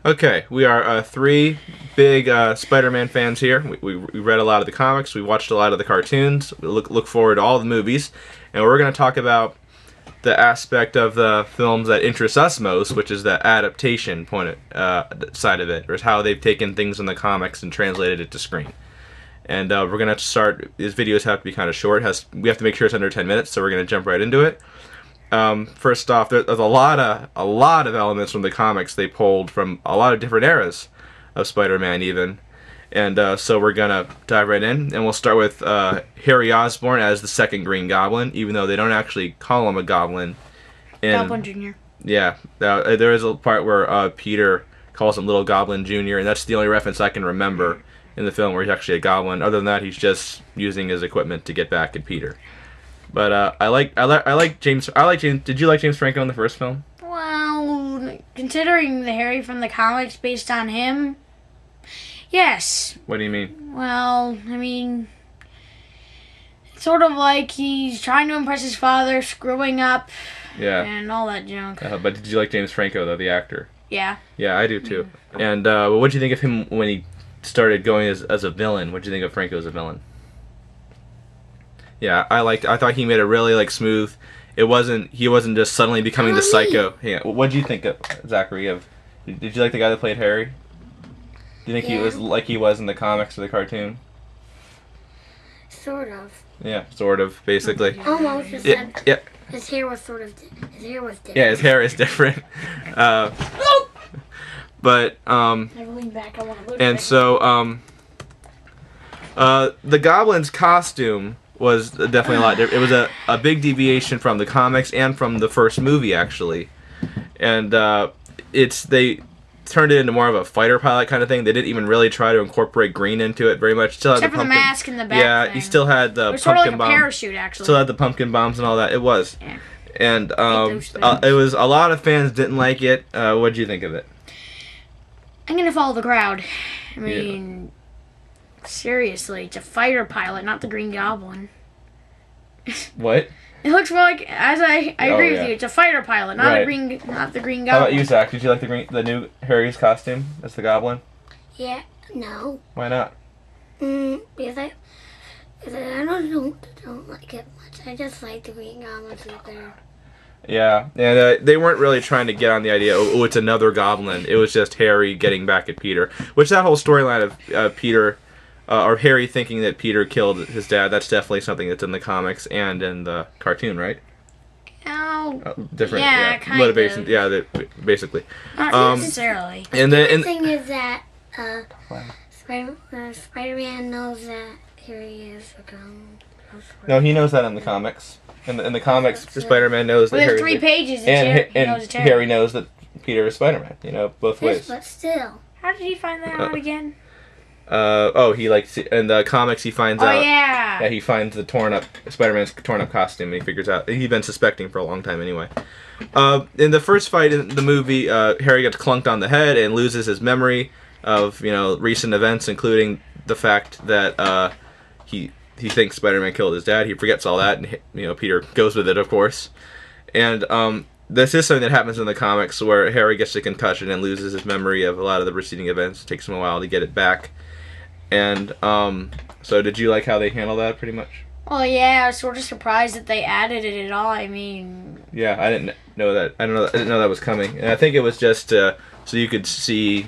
Okay, we are three big Spider-Man fans here. We read a lot of the comics, we watched a lot of the cartoons, we look forward to all the movies, and we're going to talk about the aspect of the films that interests us most, which is the adaptation side of it, or how they've taken things in the comics and translated it to screen. And we're going to start, these videos have to be kind of short, we have to make sure it's under 10 minutes, so we're going to jump right into it. First off, there's a lot of elements from the comics they pulled from a lot of different eras of Spider-Man even. And so we're going to dive right in, and we'll start with Harry Osborn as the second Green Goblin, even though they don't actually call him a Goblin. Goblin Jr. Yeah, there is a part where Peter calls him Little Goblin Jr., and that's the only reference I can remember in the film where he's actually a goblin. Other than that, he's just using his equipment to get back at Peter. But I like James. Did you like James Franco in the first film? Well, considering the Harry from the comics based on him, yes. What do you mean? Well, I mean, it's sort of like he's trying to impress his father, screwing up, Yeah. and all that junk. But did you like James Franco though, the actor? Yeah. Yeah, I do too. And what did you think of him when he started going as a villain? What did you think of Franco as a villain? Yeah, I thought he made a really smooth. He wasn't just suddenly becoming the psycho. Yeah, what did you think of Zachary? Did you like the guy that played Harry? Do you think he was like he was in the comics or the cartoon? Sort of. Yeah, sort of, basically. Almost. Just Yeah. His hair was sort of. His hair was different. Yeah, his hair is different. But I lean back. I want to. and so the Goblin's costume was definitely a lot different. It was a big deviation from the comics and from the first movie, actually. And they turned it into more of a fighter pilot kind of thing. They didn't even really try to incorporate green into it very much. Still had Except for the mask in the back. Yeah, thing. he still had the it was sort of pumpkin like a bomb. parachute, actually. Still had the pumpkin bombs and all that. It was. Yeah. And it was a lot of fans didn't like it. What did you think of it? I'm gonna follow the crowd. I mean, seriously, it's a fighter pilot, not the Green Goblin. What? It looks more like, as I agree with yeah. you, it's a fighter pilot, not Right. not the Green Goblin. How about you, Zach? Did you like the new Harry's costume as the Goblin? Yeah. No. Why not? Because I don't like it much. I just like the Green Goblins up there. Yeah, and they weren't really trying to get on the idea, oh, it's another Goblin. It was just Harry getting back at Peter. Which that whole storyline of Peter, or Harry thinking that Peter killed his dad, that's definitely something that's in the comics and in the cartoon, right? Oh, Different, yeah, kind motivation. of. Yeah, basically. Not necessarily. And The then, thing is that Spider-Man knows that Harry is a goblin. no, he knows that in the comics. In the comics, Spider-Man knows that Within Harry's 3 pages, and he knows it's Harry knows that Peter is Spider-Man. Both ways. But still. How did he find that out again? He in the comics he finds out. Yeah. Yeah, he finds the Spider-Man's torn up costume, and he figures out he'd been suspecting for a long time anyway. In the first fight in the movie, Harry gets clunked on the head and loses his memory of recent events, including the fact that he thinks Spider-Man killed his dad. He forgets all that, and Peter goes with it, of course. And this is something that happens in the comics where Harry gets a concussion and loses his memory of a lot of the preceding events. It takes him a while to get it back. And so did you like how they handle that pretty much? Well, yeah, I was sort of surprised that they added it at all. I mean... Yeah, I didn't know that. I didn't know that was coming. And I think it was just so you could see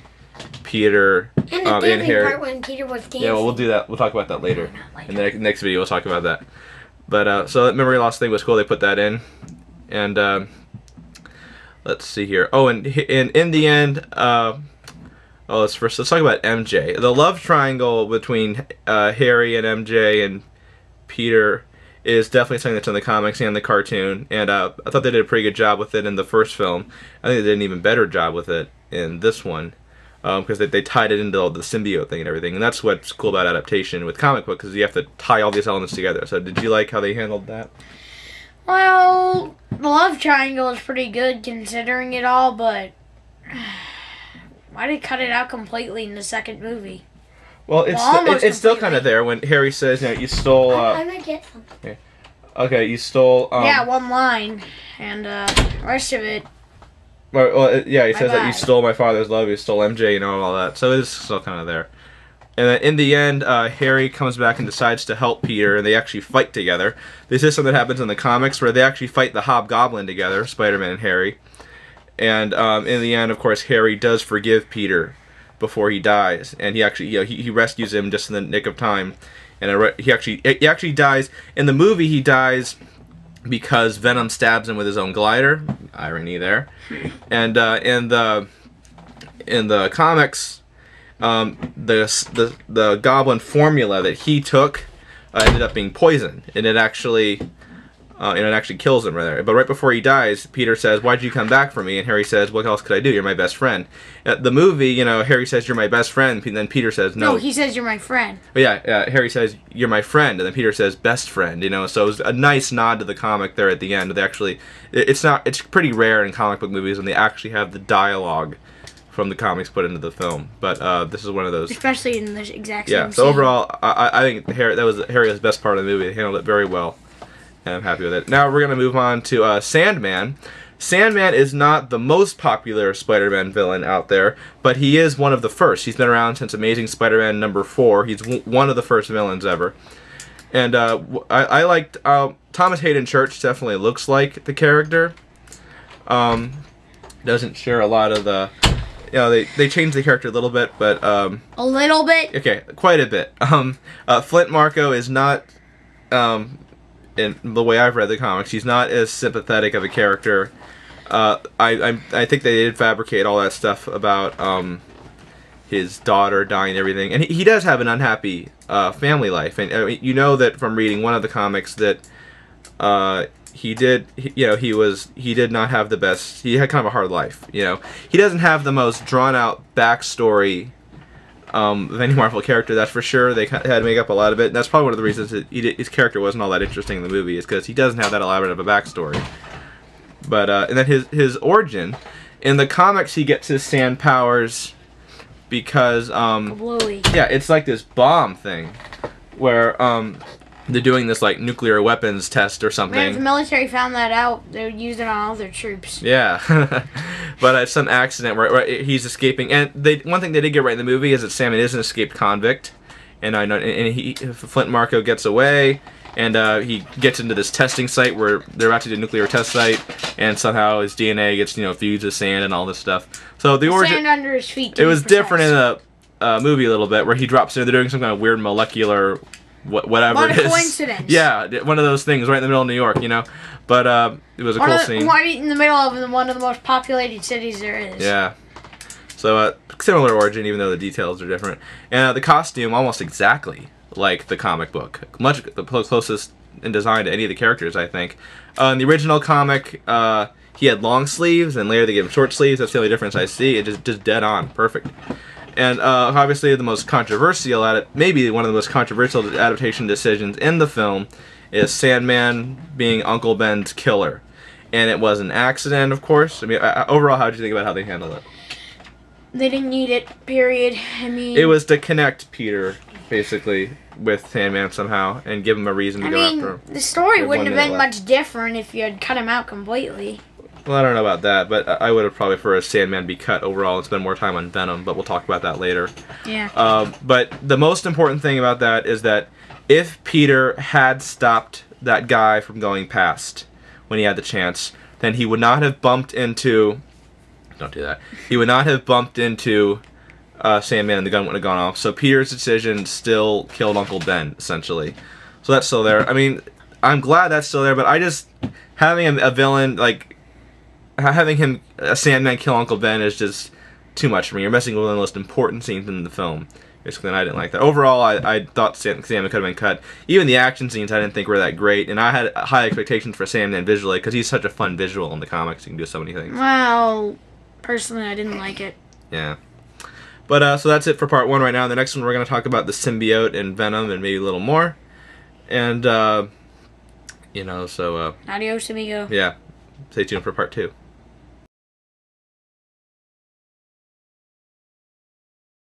Peter And the and dancing Harry. part when Peter was dancing. Yeah, well, we'll do that. We'll talk about that later. In the next video, we'll talk about that. But so that memory loss thing was cool. They put that in, and let's see here. Oh, and in the end, let's talk about MJ. The love triangle between Harry and MJ and Peter is definitely something that's in the comics and the cartoon. And I thought they did a pretty good job with it in the first film. I think they did an even better job with it in this one. Because they tied it into all the symbiote thing and everything. And that's what's cool about adaptation with comic book, because you have to tie all these elements together. So did you like how they handled that? Well, the love triangle is pretty good considering it all, but... why did they cut it out completely in the second movie? Well, it's still kind of there when Harry says, you stole... I'm gonna get something. Okay, you stole... yeah, one line. And the rest of it... Yeah, he says that Bye-bye. you stole my father's love, you stole MJ, and all that. So it's still kind of there. And then in the end, Harry comes back and decides to help Peter, and they actually fight together. This is something that happens in the comics where they actually fight the Hobgoblin together, Spider-Man and Harry. And in the end, of course, Harry does forgive Peter before he dies, and he actually, he rescues him just in the nick of time. And he actually dies in the movie. He dies because Venom stabs him with his own glider. Irony there. And in the comics, the Goblin formula that he took ended up being poison, and it actually kills him right there. But right before he dies, Peter says, "Why'd you come back for me?" And Harry says, "What else could I do? You're my best friend." The movie, Harry says, "You're my best friend," and then Peter says, "No." No, he says, "You're my friend." But yeah, Harry says, "You're my friend," and then Peter says, "Best friend." So it was a nice nod to the comic there at the end. They actually, it's pretty rare in comic book movies when they actually have the dialogue from the comics put into the film. But this is one of those. Especially in the exact same Yeah. So scene. overall, I think Harry's best part of the movie. They handled it very well, and I'm happy with it. Now we're gonna move on to Sandman. Sandman is not the most popular Spider-Man villain out there, but he is one of the first. He's been around since Amazing Spider-Man #4. He's one of the first villains ever. And I liked Thomas Hayden Church. Definitely looks like the character. Doesn't share a lot of the. They changed the character a little bit, but a little bit. okay, quite a bit. Flint Marko is not. In the way I've read the comics, he's not as sympathetic of a character. I think they did fabricate all that stuff about his daughter dying and everything, and he does have an unhappy family life, and that from reading one of the comics that he did not have the best. He had kind of a hard life. He doesn't have the most drawn out backstory of any Marvel character, that's for sure. They had to make up a lot of it, and that's probably one of the reasons that his character wasn't all that interesting in the movie, is because he doesn't have that elaborate of a backstory. But and then his origin in the comics, he gets his sand powers because Bluey. yeah, it's like this bomb thing where they're doing this like nuclear weapons test or something. Man, if the military found that out, they would use it on all their troops. Yeah, but it's some accident where he's escaping, and one thing they did get right in the movie is that Sandman is an escaped convict, and Flint Marko gets away, and he gets into this testing site where they're about to do a nuclear test site, and somehow his DNA gets fused with sand and all this stuff. So the origin, sand under his feet. it was different in the movie a little bit, where he drops in. They're doing some kind of weird molecular. Whatever What it a is. coincidence. Yeah, one of those things right in the middle of New York, But it was a cool scene. Right in the middle of one of the most populated cities there is. Yeah. So similar origin, even though the details are different. And the costume almost exactly like the comic book. Much the closest in design to any of the characters, I think. In the original comic, he had long sleeves, and later they gave him short sleeves. That's the only difference I see. It just dead on, perfect. And obviously the most controversial, maybe one of the most controversial adaptation decisions in the film is Sandman being Uncle Ben's killer. And it was an accident, of course. I mean, overall, how did you think about how they handled it? They didn't need it, period. I mean... It was to connect Peter, basically, with Sandman somehow, and give him a reason to go after him. The story There's wouldn't 1 have been minute left. much different if you had cut him out completely. Well, I don't know about that, but I would have probably preferred Sandman be cut overall and spend more time on Venom, but we'll talk about that later. Yeah. But the most important thing about that is that if Peter had stopped that guy from going past when he had the chance, then he would not have bumped into... Don't do that. He would not have bumped into Sandman, and the gun wouldn't have gone off. So Peter's decision still killed Uncle Ben, essentially. So that's still there. I mean, I'm glad that's still there, but I just... Having a villain, like... Having a Sandman kill Uncle Ben is just too much for me. You're messing with one of the most important scenes in the film. Basically, and I didn't like that. Overall, I thought Sandman could have been cut. Even the action scenes I didn't think were that great, and I had high expectations for Sandman visually, because he's such a fun visual in the comics. You can do so many things. Well, personally, I didn't like it. Yeah. But, so that's it for part 1 right now. In the next one, we're going to talk about the symbiote and Venom and maybe a little more. And, so... Adios, amigo. Yeah. Stay tuned for part 2.